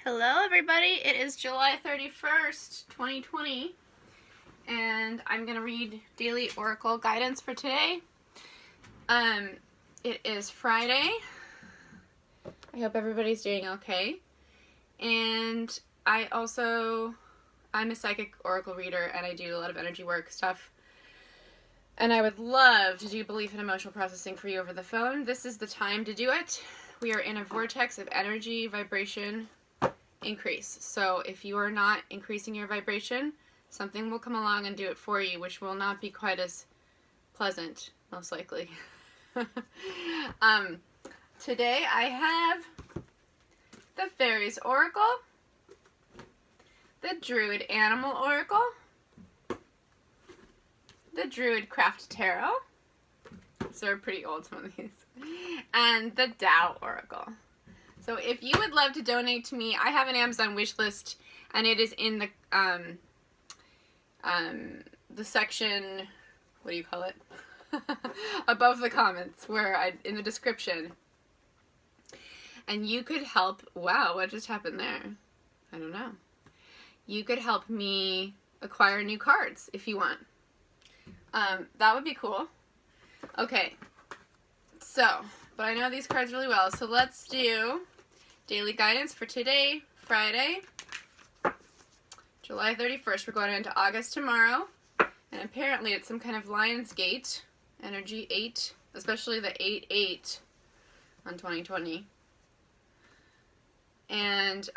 Hello everybody, it is July 31st, 2020, and I'm going to read Daily Oracle Guidance for today. It is Friday. I hope everybody's doing okay. And I'm a psychic oracle reader, and I do a lot of energy work stuff. And I would love to do belief and emotional processing for you over the phone. This is the time to do it. We are in a vortex of energy, vibration, increase. So if you are not increasing your vibration, something will come along and do it for you, which will not be quite as pleasant, most likely. Today I have the Faeries Oracle, the Druid Animal Oracle, the Druid Craft Tarot. These are pretty old, some of these. And the Tao Oracle. So if you would love to donate to me, I have an Amazon wish list, and it is in the section, what do you call it? Above the comments, in the description. And you could help, wow, what just happened there? I don't know. You could help me acquire new cards if you want. That would be cool. Okay, so, but I know these cards really well, so let's do daily guidance for today, Friday, July 31st. We're going into August tomorrow, and apparently it's some kind of Lion's Gate, energy 8, especially the 8-8 on 2020. And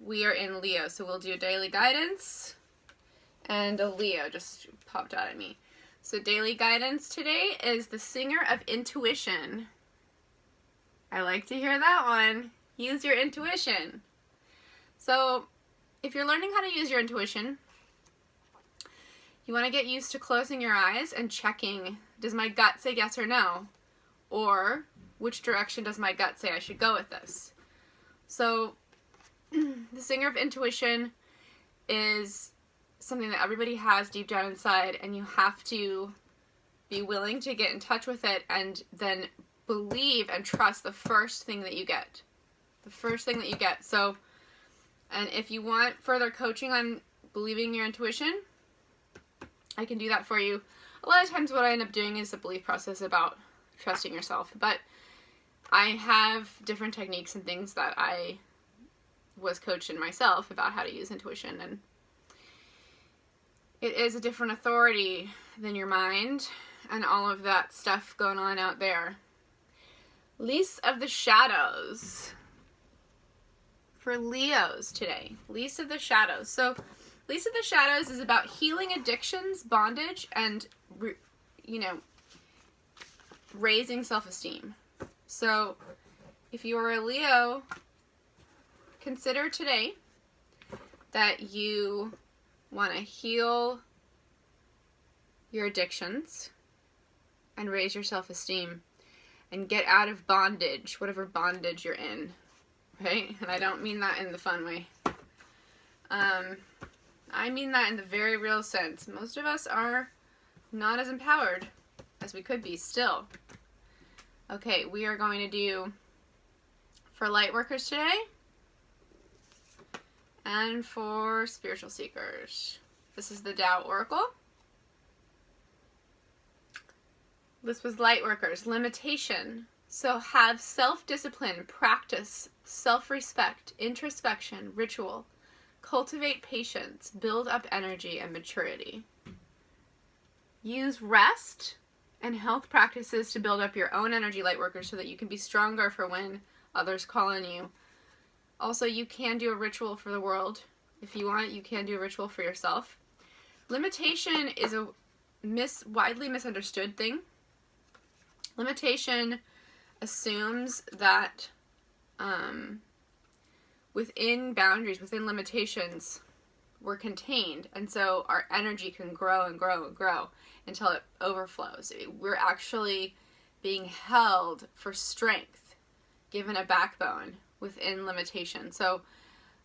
we are in Leo, so we'll do daily guidance, and a Leo just popped out at me. So daily guidance today is the Singer of Intuition. I like to hear that one. Use your intuition. So if you're learning how to use your intuition, you want to get used to closing your eyes and checking, does my gut say yes or no? Or which direction does my gut say I should go with this? So the Singer of Intuition is something that everybody has deep down inside, and you have to be willing to get in touch with it and then believe and trust the first thing that you get. The first thing that you get. So, and if you want further coaching on believing your intuition, I can do that for you. A lot of times what I end up doing is a belief process about trusting yourself, but I have different techniques and things that I was coached in myself about how to use intuition, and it is a different authority than your mind and all of that stuff going on out there. Lease of the Shadows. For Leos today. Lease of the Shadows. So, Lease of the Shadows is about healing addictions, bondage, and, raising self-esteem. So, if you are a Leo, consider today that you want to heal your addictions and raise your self-esteem and get out of bondage, whatever bondage you're in, right? And I don't mean that in the fun way. I mean that in the very real sense. Most of us are not as empowered as we could be still. Okay, we are going to do for Lightworkers today, and for spiritual seekers. This is the Tao Oracle. This was Lightworkers. Limitation. So have self-discipline, practice, self-respect, introspection, ritual. Cultivate patience, build up energy and maturity. Use rest and health practices to build up your own energy, Lightworkers, so that you can be stronger for when others call on you. Also, you can do a ritual for the world. If you want, you can do a ritual for yourself. Limitation is a widely misunderstood thing. Limitation assumes that within boundaries, within limitations, we're contained. And so our energy can grow and grow and grow until it overflows. We're actually being held for strength, given a backbone within limitation. So,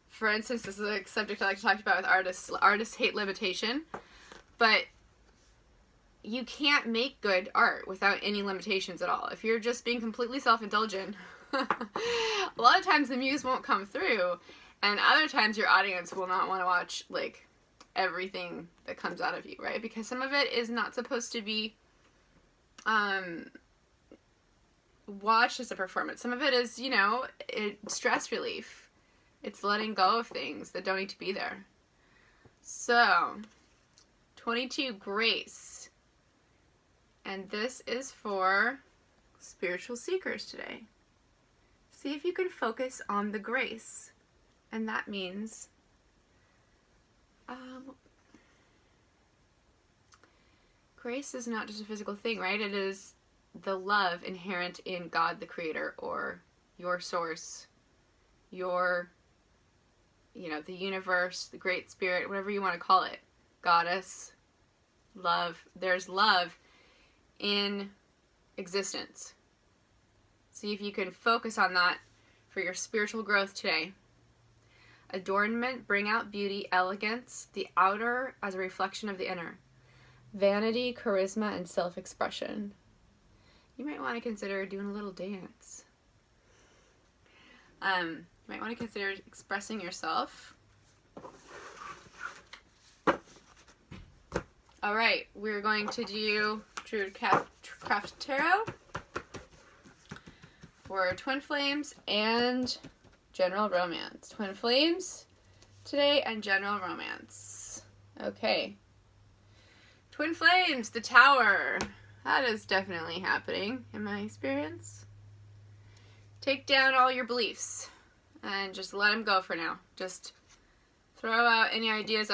for instance, this is a subject I like to talk about with artists. Artists hate limitation, but you can't make good art without any limitations at all. If you're just being completely self-indulgent, a lot of times the muse won't come through, And other times your audience will not want to watch, like, everything that comes out of you, right? Because some of it is not supposed to be watched as a performance. Some of it is, you know, stress relief. It's letting go of things that don't need to be there. So, 22, grace. And this is for spiritual seekers today. See if you can focus on the grace. And that means grace is not just a physical thing, right? It is the love inherent in God the Creator, or your source, your, you know, the universe, the Great Spirit, whatever you want to call it. Goddess, love. There's love in existence. See if you can focus on that for your spiritual growth today. Adornment, bring out beauty, elegance, the outer as a reflection of the inner. Vanity, charisma, and self-expression. You might want to consider doing a little dance. You might want to consider expressing yourself. All right, we're going to do Druid Craft Tarot for Twin Flames and General Romance. Twin Flames today and General Romance. Okay. Twin Flames, the Tower. That is definitely happening in my experience. Take down all your beliefs and just let them go for now. Just throw out any ideas,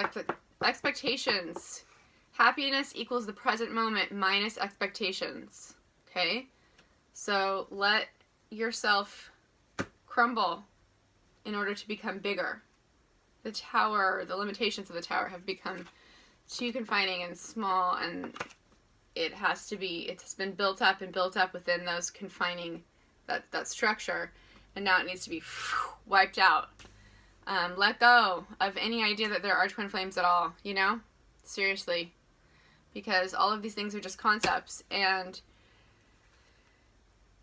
expectations. Happiness equals the present moment minus expectations. Okay? So let yourself crumble in order to become bigger. The tower, the limitations of the tower have become too confining and small, and it's been built up within those confining, that structure, and now it needs to be wiped out. Let go of any idea that there are twin flames at all, you know? Seriously. Because all of these things are just concepts, and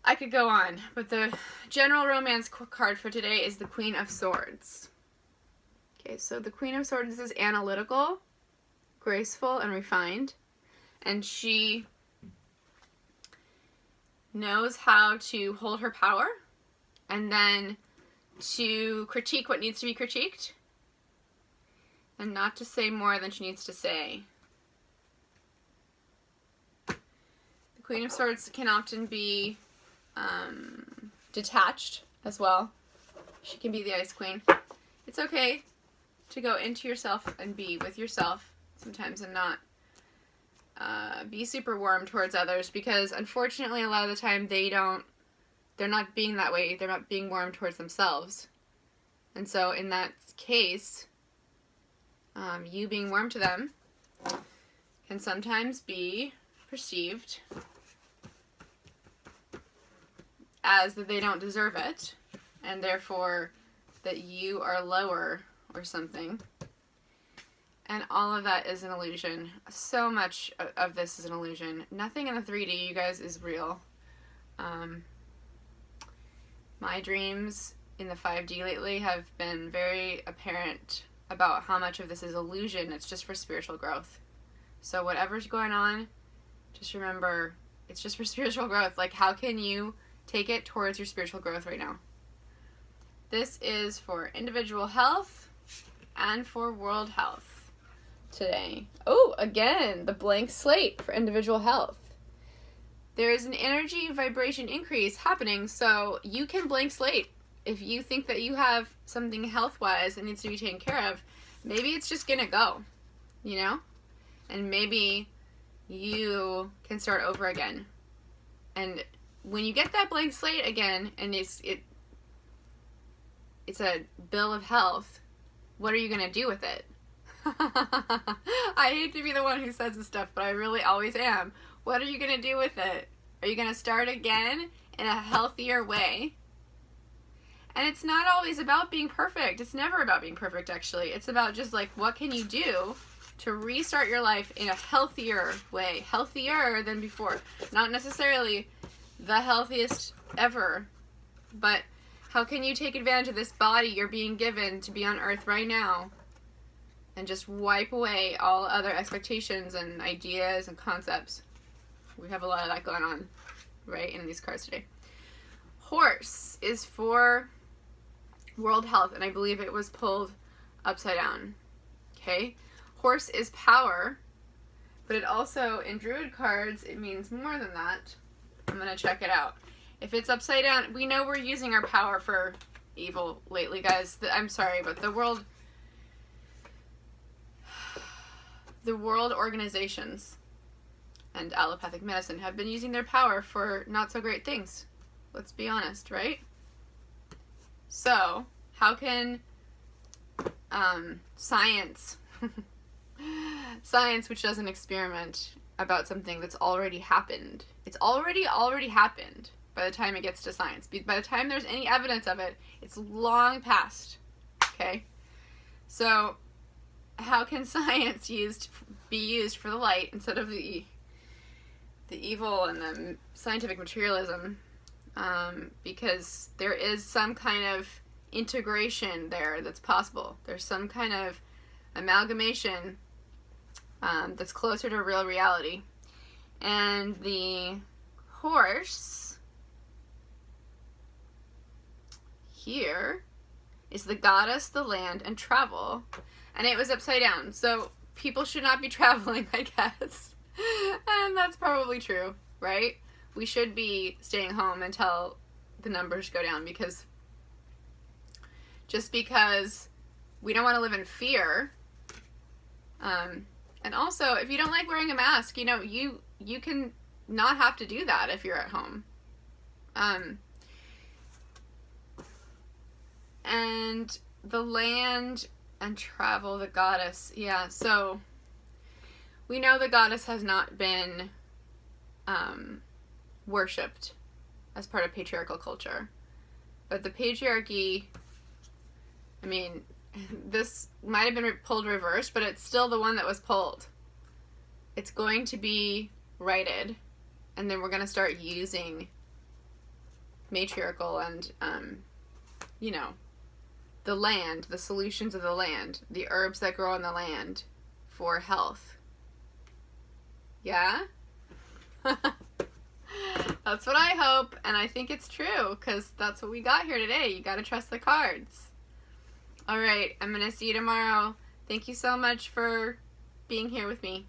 I could go on, but the General Romance card for today is the Queen of Swords. Okay, so the Queen of Swords is analytical, graceful, and refined, and she knows how to hold her power and then to critique what needs to be critiqued and not to say more than she needs to say. The Queen of Swords can often be detached as well. She can be the Ice Queen. It's okay to go into yourself and be with yourself sometimes and not be super warm towards others, because unfortunately a lot of the time they're not being that way. They're not being warm towards themselves. And so in that case, you being warm to them can sometimes be perceived as that they don't deserve it, and therefore that you are lower or something. And all of that is an illusion. So much of this is an illusion. Nothing in the 3D, you guys, is real. My dreams in the 5D lately have been very apparent about how much of this is illusion. It's just for spiritual growth. So whatever's going on, just remember, it's just for spiritual growth. Like, how can you take it towards your spiritual growth right now? This is for individual health and for world health today. Oh, again, the blank slate for individual health. There is an energy vibration increase happening, so you can blank slate. If you think that you have something health-wise that needs to be taken care of, maybe it's just gonna go, you know? And maybe you can start over again. And when you get that blank slate again, and it's a bill of health, what are you gonna do with it? I hate to be the one who says this stuff, but I really always am. What are you gonna do with it? Are you gonna start again in a healthier way? And it's not always about being perfect. It's never about being perfect, actually. It's about just like, what can you do to restart your life in a healthier way? Healthier than before. Not necessarily the healthiest ever, but How can you take advantage of this body you're being given to be on Earth right now and just wipe away all other expectations and ideas and concepts? We have a lot of that going on, right, in these cards today. Horse is for world health, and I believe it was pulled upside down. Okay? Horse is power, but it also, in Druid cards, it means more than that. I'm going to check it out. If it's upside down, we know we're using our power for evil lately, guys. I'm sorry, but the world organizations and allopathic medicine have been using their power for not so great things. Let's be honest, right? So, how can science, which doesn't experiment about something that's already happened, it's already happened by the time it gets to science. By the time there's any evidence of it, it's long past, okay? So, how can science be used for the light instead of the evil and the scientific materialism? Because there is some kind of integration there that's possible. There's some kind of amalgamation that's closer to real reality. And the horse here is the goddess, the land, and travel. And it was upside down. So people should not be traveling, I guess. And that's probably true, right? We should be staying home until the numbers go down, because we don't want to live in fear. And also, if you don't like wearing a mask, you can not have to do that if you're at home. And the land and travel, the goddess. Yeah, so we know the goddess has not been worshipped as part of patriarchal culture. But the patriarchy, I mean, this might have been pulled reversed, but it's still the one that was pulled. It's going to be righted, and then we're going to start using matriarchal and, the land, the solutions of the land, the herbs that grow on the land for health. Yeah? That's what I hope, and I think it's true, because that's what we got here today. You gotta trust the cards. Alright, I'm gonna see you tomorrow. Thank you so much for being here with me.